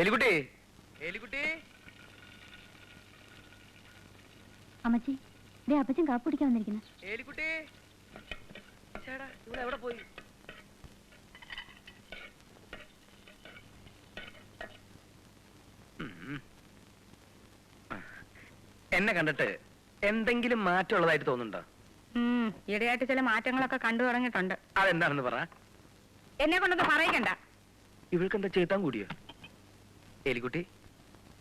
എലിക്കുട്ടി, എലിക്കുട്ടി. അമ്മച്ചി, അപ്പച്ചൻ കാപ്പ് കുടിക്കാൻ വന്നിരിക്കുന്നു. എലിക്കുട്ടി, ചേടാ ഇവിടെ എവിടെ പോയി? എന്നെ കണ്ടിട്ട് എന്തെങ്കിലും മാറ്റമുള്ളതായിട്ട് തോന്നുന്നുണ്ടോ? ഈയിടെയായിട്ട് ചില മാറ്റങ്ങളൊക്കെ കണ്ടു തുടങ്ങിയിട്ടുണ്ട്. അതെന്താണെന്ന് പറ. എന്നെ കൊണ്ടൊന്ന് പറയിക്കണ്ട. ഇവൾക്കെന്താ ചേത്താൻ കൂടിയോ? എലിക്കുട്ടി,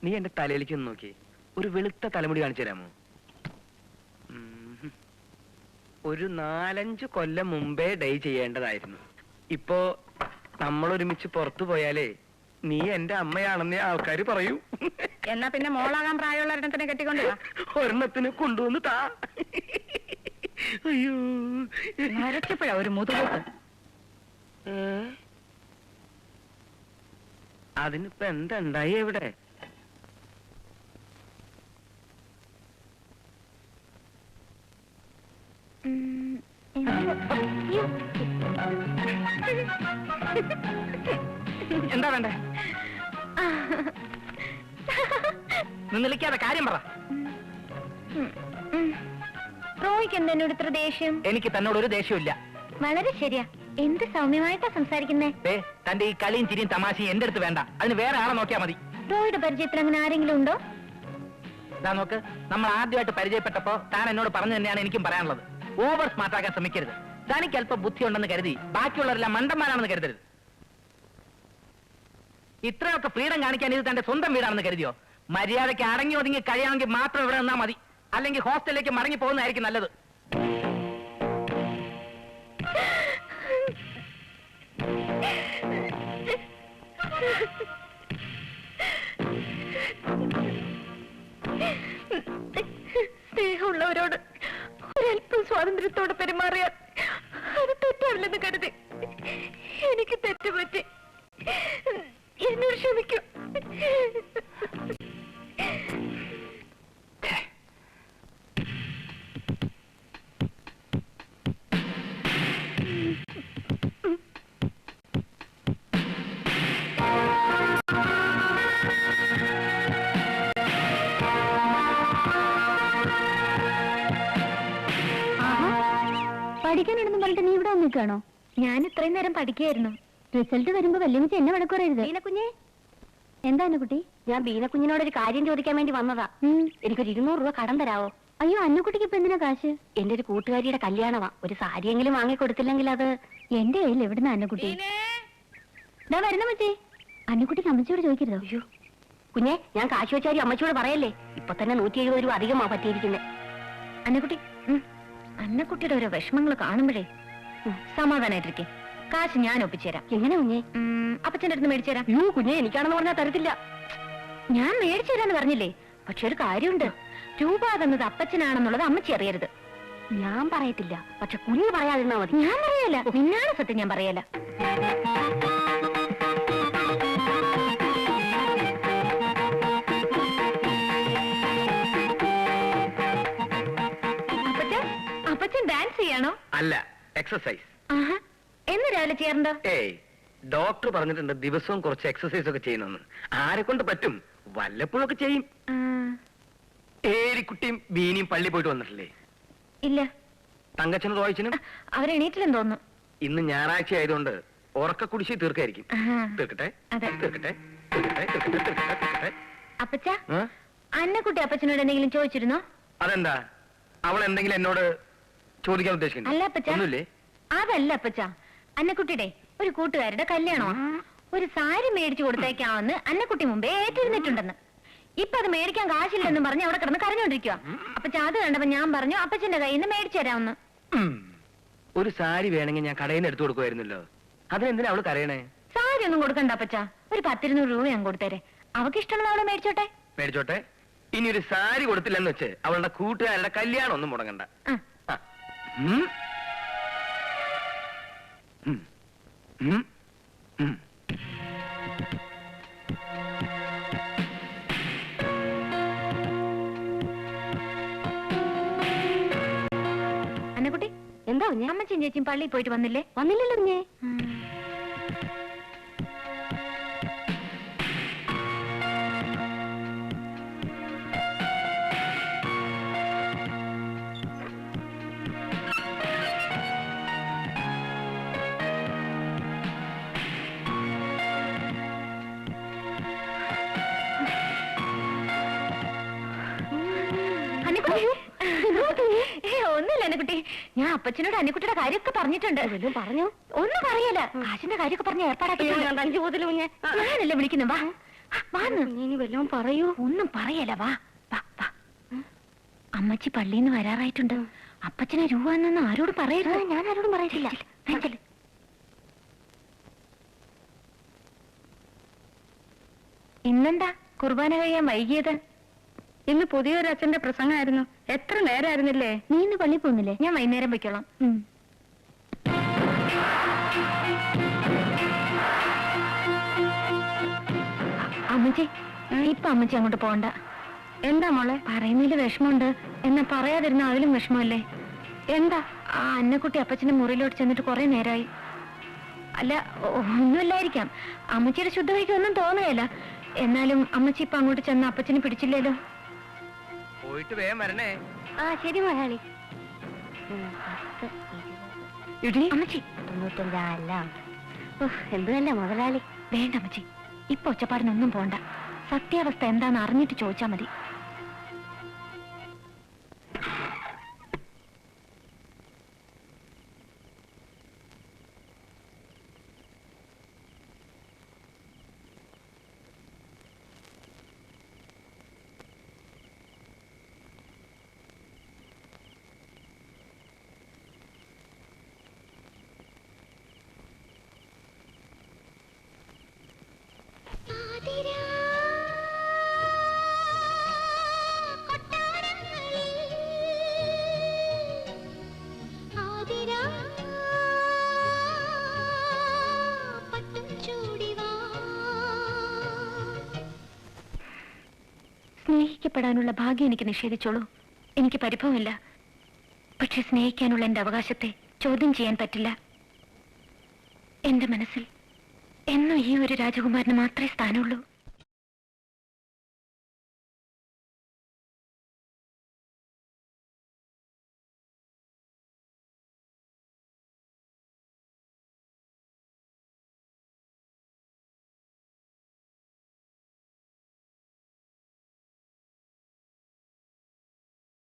നീ എന്റെ തലയിലേക്ക് ഒന്ന് നോക്കി. ഒരു വെളുത്ത തലമുടി കാണിച്ചു തരാമോ? ഒരു 4-5 കൊല്ലം മുമ്പേ ഡൈ ചെയ്യേണ്ടതായിരുന്നു. ഇപ്പോ നമ്മൾ ഒരുമിച്ച് പുറത്തു പോയാലേ നീ എന്റെ അമ്മയാണെന്നേ ആൾക്കാര് പറയൂ. എന്നാ പിന്നെ മോളാകാൻ പ്രായമുള്ള ഒരെണ്ണത്തിനെ കെട്ടിക്കൊണ്ടു ഒരെണ്ണത്തിനെ കൊണ്ടുവന്ന് താ. അയ്യോ, നരച്ചപ്പോഴാ ഒരു മുതുകൂത്ത്. അതിനിപ്പോ എന്താ ഉണ്ടായി എവിടെ? എന്താ വേണ്ടേ? നിന്നിളിക്കാതെ കാര്യം പറ. റോയ്ക്ക് എന്താ എന്നോട് ഇത്ര ദേഷ്യം? എനിക്ക് തന്നോട് ഒരു ദേഷ്യമില്ല. വളരെ ശരിയാ, എന്ത് സൗമ്യമായിട്ടാ സംസാരിക്കുന്നേ. തന്റെ ഈ കളിയും ചിരിയും തമാശയും എന്റെ അടുത്ത് വേണ്ട. അതിന് വേറെ ആളെ നോക്കിയാ മതി. റോയുടെ പരിചയത്തിൽ അങ്ങനെ ആരെങ്കിലും ഉണ്ടോ? നോക്ക്, നമ്മൾ ആദ്യമായിട്ട് പരിചയപ്പെട്ടപ്പോ താൻ എന്നോട് പറഞ്ഞു തന്നെയാണ് എനിക്കും പറയാനുള്ളത്. ഓവർ സ്മാർട്ട് ആക്കാൻ ശ്രമിക്കരുത്. തനിക്ക് അല്പം ബുദ്ധി ഉണ്ടെന്ന് കരുതി ബാക്കിയുള്ളവരെല്ലാം മണ്ടന്മാരാണെന്ന് കരുതരുത്. ഇത്രയൊക്കെ ഫ്രീഡം കാണിക്കാൻ ഇത് തന്റെ സ്വന്തം വീടാണെന്ന് കരുതിയോ? മര്യാദയ്ക്ക് അടങ്ങി ഒതുങ്ങി കഴിയാമെങ്കിൽ മാത്രം ഇവിടെ നിന്നാ മതി. അല്ലെങ്കിൽ ഹോസ്റ്റലിലേക്ക് മടങ്ങി പോകുന്നതായിരിക്കും നല്ലത്. സ്നേഹമുള്ളവരോട് ഒരല്പം സ്വാതന്ത്ര്യത്തോടെ പെരുമാറിയാൽ അത് തെറ്റാവില്ലെന്ന് കരുതി എനിക്ക് തെറ്റുപറ്റി. എന്നോട് ക്ഷമിക്കൂ. പഠിക്കാനാണെന്ന് പറഞ്ഞിട്ട് നീ ഇവിടെ വന്നിരിക്കുകയാണോ? ഞാൻ ഇത്രയും നേരം പഠിക്കുകയായിരുന്നു. റിസൾട്ട് വരുമ്പോ വല്യമ്മച്ച് എന്നെ വഴക്കുറയരുത്. ബീനക്കുഞ്ഞെ, എന്താ കുട്ടി? ഞാൻ ബീനക്കുഞ്ഞിനോടൊരു കാര്യം ചോദിക്കാൻ വേണ്ടി വന്നതാ. എനിക്കൊരു 200 രൂപ കടം തരാവോ? അയ്യോ, അന്നുകുട്ടിക്ക് ഇപ്പൊ എന്തിനാ കാശ്? എന്റെ ഒരു കൂട്ടുകാരിയുടെ കല്യാണമാ. ഒരു സാരിയെങ്കിലും വാങ്ങിക്കൊടുത്തില്ലെങ്കിൽ അത് എന്റെ കയ്യിൽ എവിടുന്ന? അന്നുകുട്ടി ഇതാ വരുന്ന മച്ചേ. അന്നുകുട്ടിക്ക് അമ്മച്ചിയോട് ചോദിക്കരുതോ? അയ്യോ കുഞ്ഞെ, ഞാൻ കാശ് വെച്ചാരി അമ്മച്ചിയോട് പറയല്ലേ. ഇപ്പൊ തന്നെ 170 രൂപ അധികമാ പറ്റിയിരിക്കുന്നത്. അന്നുകുട്ടി, അന്നക്കുട്ടിയുടെ ഓരോ വിഷമങ്ങൾ കാണുമ്പോഴേ സമാധാനായിട്ടിരിക്കെ. കാശ് ഞാൻ ഒപ്പിച്ചുതരാം. എങ്ങനെ കുഞ്ഞെ? അപ്പച്ചന്റെ അടുത്ത് മേടിച്ചു തരാം. യോ കുഞ്ഞെ, എനിക്കാണെന്ന് പറഞ്ഞാൽ തരത്തില്ല. ഞാൻ മേടിച്ചു തരാന്ന് പറഞ്ഞില്ലേ. പക്ഷെ ഒരു കാര്യമുണ്ട്, രൂപ തന്നത് അപ്പച്ചനാണെന്നുള്ളത് അമ്മച്ചി അറിയരുത്. ഞാൻ പറയത്തില്ല, പക്ഷെ കുഞ്ഞ് പറയാതിരുന്നാ മതി. ഞാൻ പറയല, നിന്നാണ് സത്യം. ഞാൻ പറയല. അപ്പച്ചൻ ഡാൻസ് ചെയ്യാണോ? അല്ല, എക്സസൈസ്. എന്ന് രാവിലെ ചെയ്യാറുണ്ടോ? ഏയ്, ഡോക്ടർ പറഞ്ഞിട്ടുണ്ട് ദിവസവും കുറച്ച് എക്സസൈസ് ഒക്കെ ചെയ്യണമെന്ന്. ആരെ കൊണ്ട് പറ്റും? വല്ലപ്പോഴൊക്കെ ചെയ്യും. ഏലിക്കുട്ടിയും ബീനിയും പള്ളി പോയിട്ട് വന്നിട്ടില്ലേ? ഇല്ല. തങ്കച്ചനും റോയിച്ചനും അവരെണീറ്റില്ലെന്ന് തോന്നുന്നു. ഇന്ന് ഞായറാഴ്ച ആയതുകൊണ്ട് ഉറക്ക കുടിശ്ശി തീർക്കായിരിക്കും. തീർക്കട്ടെ, തീർക്കട്ടെ, തീർക്കട്ടെ, തീർക്കട്ടെ, തീർക്കട്ടെ. അപ്പച്ച, അന്നക്കുട്ടി അപ്പച്ചനോട് എന്തെങ്കിലും ചോദിച്ചിരുന്നോ? അതെന്താ, അവൾ എന്തെങ്കിലും എന്നോട് ചോദിക്കാൻ ഉദ്ദേശിക്കുന്നു? അല്ല അപ്പച്ച, അതല്ല അപ്പച്ച. അന്നക്കുട്ടിയുടെ ഒരു കൂട്ടുകാരുടെ കല്യാണമാണ്. ഒരു സാരി മേടിച്ചു കൊടുത്തേക്കാമെന്ന് അന്നക്കുട്ടി മുമ്പേ ഏറ്റിരുന്നിട്ടുണ്ടെന്ന്. ഇപ്പൊ അത് മേടിക്കാൻ കാശില്ലെന്നും പറഞ്ഞ് അവിടെ കിടന്ന് കരഞ്ഞോണ്ടിരിക്കുക. അപ്പച്ച അത് കണ്ടപ്പോ ഞാൻ പറഞ്ഞു അപ്പച്ചന്റെ കയ്യിൽ നിന്ന് മേടിച്ചു തരാമെന്ന്. ഒരു സാരി വേണമെങ്കിൽ ഞാൻ കടയിൽ നിന്ന് എടുത്തു കൊടുക്കുമായിരുന്നല്ലോ. അതെന്തിനാ അവള് കരയണേ? സാരി ഒന്നും കൊടുക്കണ്ട അപ്പച്ച, ഒരു 10-200 രൂപ ഞാൻ കൊടുത്തേരെ. അവക്ക് ഇഷ്ടമുള്ള അവളെ മേടിച്ചോട്ടെ. മേടിച്ചോട്ടെ. ഇനി ഒരു സാരി കൊടുത്തില്ലെന്ന് വെച്ച് അവളുടെ കൂട്ടുകാരുടെ കല്യാണം ഒന്നും മുടങ്ങണ്ട. എന്താ കുഞ്ഞെ? അമ്മച്ചും ചേച്ചിയും പള്ളിയിൽ പോയിട്ട് വന്നില്ലേ? വന്നില്ലല്ലോ കുഞ്ഞെ. ഒന്നുമില്ല അന്നക്കുട്ടി, ഞാൻ അപ്പച്ചനോട് അന്നക്കുട്ടിയുടെ കാര്യമൊക്കെ പറഞ്ഞിട്ടുണ്ട്. പറഞ്ഞു? ഒന്നും പറയല, കാശിന്റെ കാര്യമൊക്കെ പറഞ്ഞ ഏർപ്പാടാക്കി. ഞാനല്ലേ വിളിക്കുന്നു. വാ വാന്ന് ഇനി വല്ലതും പറയൂ. ഒന്നും പറയല, വാ വാ വാ. അമ്മച്ചി പള്ളിന്ന് വരാറായിട്ടുണ്ട്. അപ്പച്ചനെ രൂപ എന്നൊന്നും ആരോടും പറയരുത്. ഞാൻ ആരോടും പറയില്ല. ഇന്നെന്താ കുർബാന കഴിയാൻ വൈകിയത്? ഇന്ന് പുതിയൊരു അച്ഛന്റെ പ്രസംഗമായിരുന്നു. എത്ര നേരമായിരുന്നില്ലേ? നീ ഇന്ന് പള്ളി പോകുന്നില്ലേ? ഞാൻ വൈകുന്നേരം പൊയ്ക്കോളാം. അമ്മച്ചി, ഇപ്പൊ അമ്മച്ചി അങ്ങോട്ട് പോണ്ട. എന്താ മോളെ? പറയുന്നതിൽ വിഷമമുണ്ട്. എന്നാ പറയാതിരുന്ന അതിലും വിഷമമല്ലേ? എന്താ? ആ അന്നക്കുട്ടി അപ്പച്ചന്റെ മുറിയിലോട്ട് ചെന്നിട്ട് കുറെ നേരമായി. അല്ല, ഒന്നുമില്ലായിരിക്കാം. അമ്മച്ചിയുടെ ശുദ്ധവയ്ക്ക് ഒന്നും തോന്നുകയല്ല. എന്നാലും അമ്മച്ചി ഇപ്പൊ അങ്ങോട്ട് ചെന്ന് അപ്പച്ചനെ പിടിച്ചില്ലല്ലോ. പോയിട്ട് വേഗം വരണേ. ആ ശരി മലയാളി. അമ്മച്ചി 95 എന്തല്ല മുതലാളി. വേണ്ട അമ്മച്ചി, ഇപ്പൊ ഒച്ചപ്പാടിനൊന്നും പോണ്ട. സത്യാവസ്ഥ എന്താന്ന് അറിഞ്ഞിട്ട് ചോദിച്ചാ മതി. സ്നേഹിക്കപ്പെടാനുള്ള ഭാഗ്യം എനിക്ക് നിഷേധിച്ചോളൂ. എനിക്ക് പരിഭവമില്ല. പക്ഷെ സ്നേഹിക്കാനുള്ള എന്റെ അവകാശത്തെ ചോദ്യം ചെയ്യാൻ പറ്റില്ല. എന്റെ മനസ്സിൽ എന്നും ഈ ഒരു രാജകുമാരന് മാത്രമേ സ്ഥാനമുള്ളൂ.